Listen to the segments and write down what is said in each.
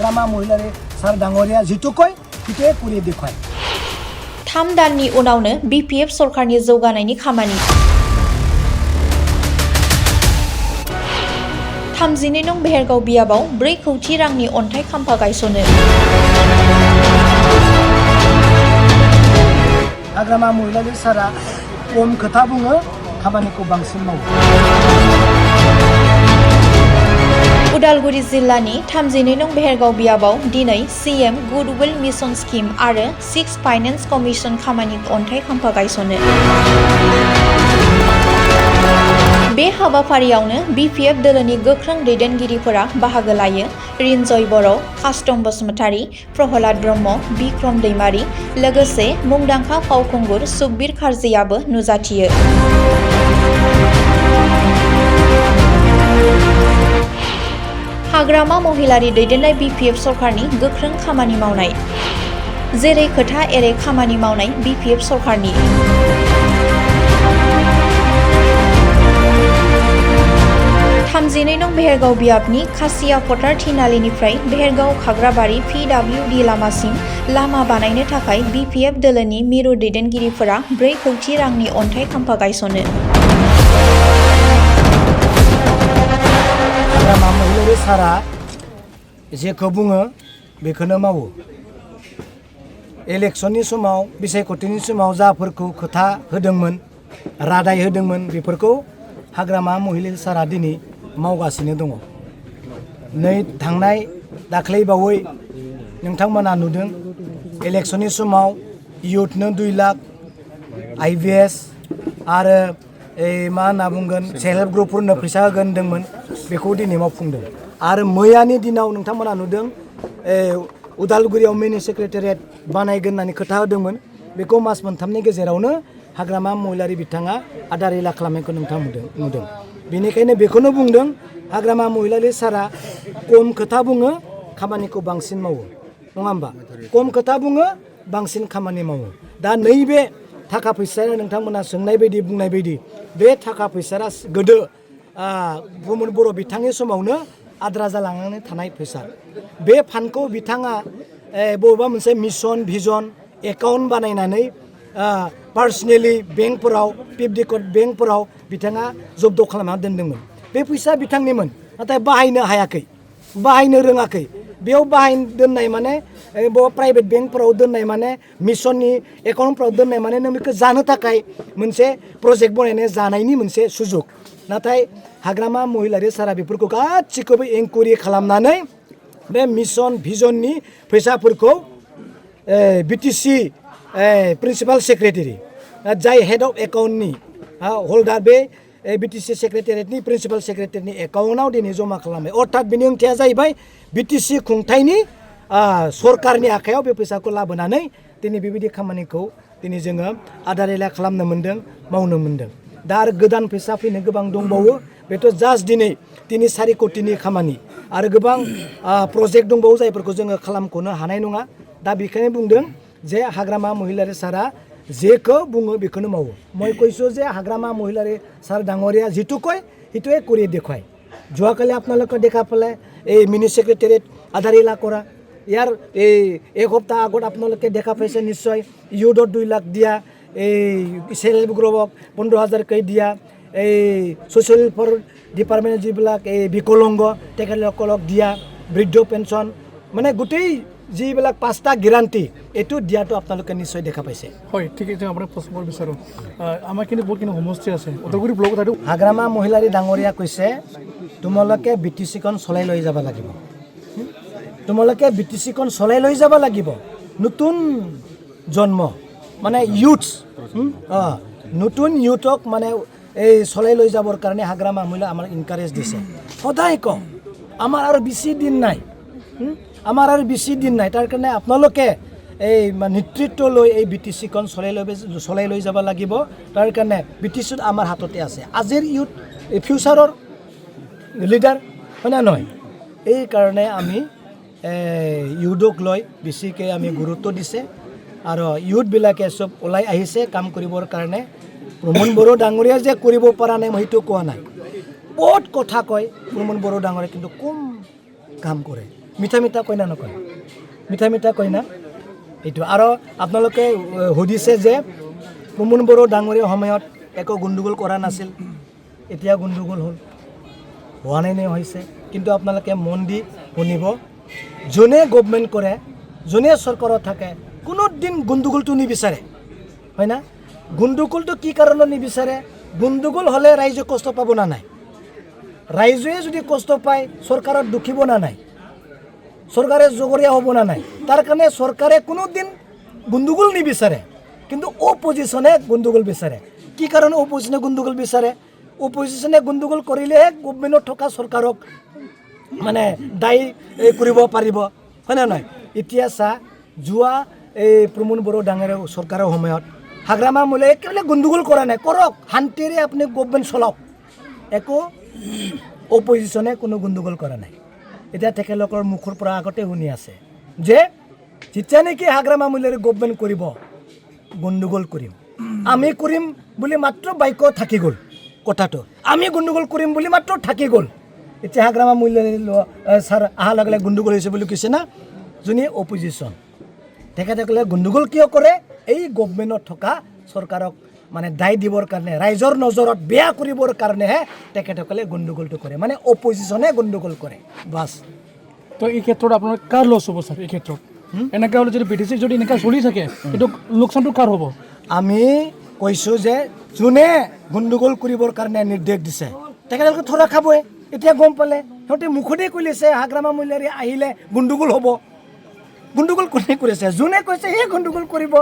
हाग्रामा महिलारि सार डांगरिया जितु कय हितुए करि देखुवाय 3 दाननि उनावनो BPF सरकारनि जौगानायनि खामानि 32 नं बेहेरगाव बियाबाव 4 कौटि रांनि अन्थाइ खाम्फा गायसनो हाग्रामा महिलारि सारा खम खोथा बुङो खामानिखौ बांसिन मावो उदालगुरि जिल्लानि 32 नं बेहेरगाव बियाबाव दिनै CM गुडविल मिशन स्किम आरो 6 फाइनेन्स कमिशन खामानि अन्थाइ खाम्फा गायसनो बे हाबाफारियावनो BPF दोलोनि गोख्रों दैदेनगिरिफोरा बाहागो लायो रिन्जय बर', कास्टम बसुमतारी, प्रहलाद ब्रह्म, बिक्रम दैमारी लोगोसे मुंदांखा फावखुंगुर सुकबिर खारजियाबो नुजाथियो हाग्रामा महिलारि दैदेननाय BPF सरकारनि गोख्रों खामानि मावनाय जेरै खोथा एरै खामानि मावनाय BPF सरकारनि 32 नं बेहेरगाव बियाबनि खासिया फोथार थिनालिनिफ्राय बेहेरगाव खाग्राबारि PWD लामासिम लामा बानायनो थाखाय BPF दोलोनि मिरु दैदेनगिरिफोरा 4 कौटि रांनि अन्थाइ खाम्फा गायसनो हाग्रामा महिलारि सारा जेखौ बुङो बेखौनो मावो इलेक्शननि समाव बिसायख'थिनि समाव जाफोरखौ खोथा होदोंमोन रादाय होदोंमोन बेफोरखौ हाग्रामा महिलारि सारा दिनै मावगासिनो दङ नै थांनाय दाख्लै बावै नोंथांमोना नुदों इलेक्शननि समाव इयुथनो 2 लाख IVS आरो मा होनना बुंगोन सेल्फ हेल्प ग्रुपफोरनो फैसा होगोन होनदोंमोन बेखौ दिनै मावफुंदों आरो मैयानि दिनाव नोंथांमोना नुदों उदालगुरियाव मिनि सेक्रेटारियेट बानायगोन होननानै खोथा होदोंमोन बेखौ मास मोनथामनि गेजेरावनो हाग्रामा महिलारि बिथाङा आदारिला खालामनायखौ नोंथां नुदों बेनिखायनो बेखौनो बुंदों हाग्रामा महिलारि सारा खम खोथा बुङो खामानिखौ बांसिन मावो नङा होमबा खम खोथा बुङो बांसिन खामानि मावो दा नैबे थाखा फैसाया नोंथांमोना सोंनाय बायदि बुंनाय बायदि बे थाखा फैसाया गोदो प्रमद बर' बिथांनि समावनो आद्रा जालांनानै थानाय फैसा बे फान्डखौ बिथाङा बबेबा मोनसे मिशन भिजन एकाउन्ट बानायनानै पार्सनेलि बेंकफोराव पिपडिकट बेंकफोराव बिथाङा जब्द खालामना दोनदोंमोन बे फैसा बिथांनिमोन नाथाय बाहायनो हायाखै बाहायनो रोङाखै बेयाव बाहायनो दोननाय माने प्राइभेट बेंकफोराव दोननाय माने मिशननि एकाउन्टफोराव दोननाय माने नों बेखौ जानो थाखाय मोनसे प्रजेक्ट बनायनाय जानायनि मोनसे सुजुग नाथाय हाग्रामा महिलारि सारा बेफोरखौ गासिखौबो इनकुवेरि खालामनानै बे मिशन भिजननि फैसाफोरखौ BTC प्रिन्सिपाल सेक्रेटारि जाय हेड अफ एकाउन्टनि हल्डार बे BTC सेक्रेटारियेटनि प्रिन्सिपाल सेक्रेटारिनि एकाउन्टआव दिनै जमा खालामबाय अर्थात बेनि ओंथिया जाहैबाय BTC खुंथायनि सरकारनि आखायाव बे फैसाखौ लाबोनानै दिनै बेबायदि खामानिखौ दिनै जोङो आदारिला खालामनो मोन्दों मावनो मोन्दों दा आरो गोदान फैसा फैनो गोबां दंबावो बेथ' जास्ट दिनै 3-4 कौटिनि खामानि आरो गोबां प्रजेक्ट दंबावो जायफोरखौ जोङो खालामख'नो हानाय नङा दा बेखायनो बुंदों जे हाग्रामा महिलारि सारा जेखौ बुङो बेखौनो मावो মই কৈছোঁ যে হাগ্ৰামা মহিলাৰী ছাৰ ডাঙৰীয়া যিটো কয় সেইটোৱে কৰি দেখুৱায় যোৱাকালি আপোনালোকে দেখা পালে এই মিনি সেক্ৰেটাৰিয়েট আধাৰিলা কৰা ইয়াৰ এই এক সপ্তাহ আগত আপোনালোকে দেখা পাইছে নিশ্চয় ইউডত 2 লাখ দিয়া এই সেল্ফ হেল্প গ্ৰুপক 15,000কৈ দিয়া এই ছ'চিয়েল ফৰ ডিপাৰ্টমেণ্ট যিবিলাক এই বিকলংগ তেখেতসকলক দিয়া বৃদ্ধ পেঞ্চন মানে গোটেই যিবিলাক 5টা গ্যাৰাণ্টি এইটো দিয়াটো আপোনালোকে নিশ্চয় দেখা পাইছে হয় ঠিক আছে আপোনাৰ প্ৰশ্ন বিচাৰোঁ আমাৰ কিন্তু বহুত কিন্তু সমষ্টি আছে উদালগুৰি ব্লক আৰু হাগ্ৰামা মহিলাৰী ডাঙৰীয়া কৈছে তোমালোকে BTCখন চলাই লৈ যাব লাগিব তোমালোকে BTCখন চলাই লৈ যাব লাগিব নতুন জন্ম মানে ইউথ নতুন ইউথক মানে এই চলাই লৈ যাবৰ কাৰণে হাগ্ৰামা মহিলা আমাৰ এনকাৰেজ দিছে সদায় কওঁ আমাৰ আৰু বেছি দিন নাই আমাৰ আৰু বেছি দিন নাই তাৰ কাৰণে আপোনালোকে এই নেতৃত্ব লৈ এই BTCখন চলাই লৈ যাব লাগিব তাৰ কাৰণে BTCত আমাৰ হাততে আছে আজিৰ ইউথ ফিউচাৰৰ লিডাৰ হয় না নহয় এই কাৰণে আমি ইউথক লৈ বেছিকৈ আমি গুৰুত্ব দিছে আৰু ইউথবিলাকে চব ওলাই আহিছে কাম কৰিবৰ কাৰণে প্ৰমোদ বড়ো ডাঙৰীয়া যে কৰিব পৰা নাই মই সেইটো কোৱা নাই বহুত কথা কয় প্ৰমোদ বড়ো ডাঙৰীয়া কিন্তু কম কাম কৰে মিঠা মিঠা কয় না নকয় মিঠা মিঠা কয় না এইটো আৰু আপোনালোকে সুধিছে যে প্ৰমোদ বড়ো ডাঙৰীয়া সময়ত একো গণ্ডগোল কৰা নাছিল এতিয়া গণ্ডগোল হ'ল হোৱা নাই হৈছে কিন্তু আপোনালোকে মন দি শুনিব যোনে গভৰ্ণমেণ্ট কৰে যোনে চৰকাৰত থাকে কোনো দিন গণ্ডগোলটো নিবিচাৰে হয় না গণ্ডগোলটো কি কাৰণত নিবিচাৰে গণ্ডগোল হ'লে ৰাইজে কষ্ট পাব না নাই ৰাইজে যদি কষ্ট পায় চৰকাৰত দুখিব না নাই চৰকাৰে জগৰীয়া হ'ব না নাই তাৰ কাৰণে চৰকাৰে কোনো দিন গণ্ডগোল নিবিচাৰে কিন্তু অপজিশ্যনে গণ্ডগোল বিচাৰে কি কাৰণে অপজিশ্যনে গণ্ডগোল বিচাৰে অপজিশ্যনে গণ্ডগোল কৰিলেহে গভৰ্ণমেণ্টত থকা চৰকাৰক মানে দায়ী কৰিব পাৰিব হয় না নহয় এতিয়া চাহ যোৱা এই প্ৰমোদ বড়ো ডাঙৰীয়া চৰকাৰৰ সময়ত হাগ্ৰামা মহিলাই একেবাৰে গণ্ডগোল কৰা নাই কৰক শান্তিৰে আপুনি গভৰ্ণমেণ্ট চলাওক একো অপজিশ্যনে কোনো গণ্ডগোল কৰা নাই এতিয়া তেখেতলোকৰ মুখৰ পৰা আগতে শুনি আছে যে যেতিয়া নেকি হাগ্ৰামা মহিলাই গভৰ্ণমেণ্ট কৰিব গণ্ডগোল কৰিম আমি কৰিম বুলি মাত্ৰ বাক্য থাকি গ'ল কথাটো আমি গণ্ডগোল কৰিম বুলি মাত্ৰ থাকি গ'ল এতিয়া হাগ্ৰামা মহিলাই ছাৰ অহাৰ লগে লগে গণ্ডগোল হৈছে বুলি কৈছে না যোনে অপজিশ্যন তেখেতসকলে গণ্ডগোল কিয় কৰে এই গভৰ্ণমেণ্টত থকা চৰকাৰক মানে দায় দিবৰ কাৰণে ৰাইজৰ নজৰত বেয়া কৰিবৰ কাৰণেহে তেখেতসকলে গণ্ডগোলটো কৰে মানে অপজিশ্যনে গণ্ডগোল কৰে বাছ তো এই ক্ষেত্ৰত আপোনাৰ কাৰ লছ হ'ব ছাৰ এই ক্ষেত্ৰত এনেকৈ হ'লে যদি BTC যদি এনেকৈ চলি থাকে এইটো লোকচানটো কাৰ হ'ব আমি কৈছোঁ যে যোনে গণ্ডগোল কৰিবৰ কাৰণে নিৰ্দেশ দিছে তেখেতলোকে থৰা খাবই এতিয়া গম পালে সিহঁতে মুখতেই কৈ লৈছে হাগ্ৰামা মহিলাই আহিলে গণ্ডগোল হ'ব গণ্ডগোল কোনে কৰিছে যোনে কৈছে সেই গণ্ডগোল কৰিব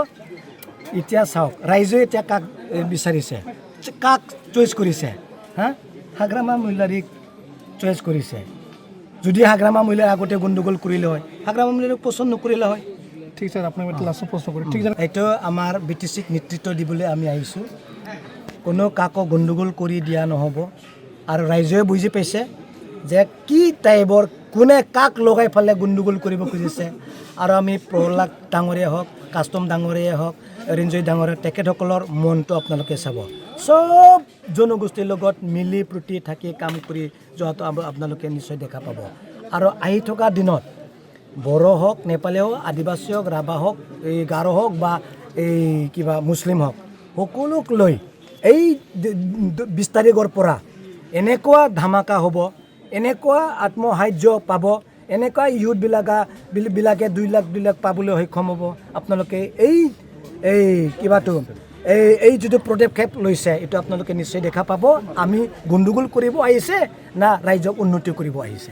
এতিয়া চাওক ৰাইজে এতিয়া কাক বিচাৰিছে কাক চইচ কৰিছে হা হাগ্ৰামা মহিলাৰীক চইচ কৰিছে যদি হাগ্ৰামা মহিলাই আগতে গণ্ডগোল কৰিলে হয় হাগ্ৰামা মহিলাৰীক পচন্দ নকৰিলে হয় ঠিক ছাৰ আপোনাক এটা লাষ্টত প্ৰশ্ন কৰিম ঠিক আছে এইটো আমাৰ BTCক নেতৃত্ব দিবলৈ আমি আহিছোঁ কোনো কাকো গণ্ডগোল কৰি দিয়া নহ'ব আৰু ৰাইজেও বুজি পাইছে যে কি টাইপৰ কোনে কাক লগাই ফালে গণ্ডগোল কৰিব খুজিছে আৰু আমি প্ৰহ্লাদ ডাঙৰীয়া হওক কাষ্টম ডাঙৰীয়া হওক ৰিঞ্জয় ডাঙৰীয়া তেখেতসকলৰ মনটো আপোনালোকে চাব চব জনগোষ্ঠীৰ লগত মিলি প্ৰীতি থাকি কাম কৰি যোৱাটো আপোনালোকে নিশ্চয় দেখা পাব আৰু আহি থকা দিনত বড়ো হওক নেপালী হওক আদিবাসী হওক ৰাভা হওক এই গাৰো হওক বা এই কিবা মুছলিম হওক সকলোক লৈ এই 20 তাৰিখৰ পৰা এনেকুৱা ধামাকা হ'ব এনেকুৱা আত্মসাহাৰ্য পাব এনেকুৱা ইউথবিলাকে 2 লাখ পাবলৈ সক্ষম হ'ব আপোনালোকে এই কিবাটো এই যিটো পদক্ষেপ লৈছে এইটো আপোনালোকে নিশ্চয় দেখা পাব আমি গণ্ডগোল কৰিব আহিছে না ৰাইজক উন্নতি কৰিব আহিছে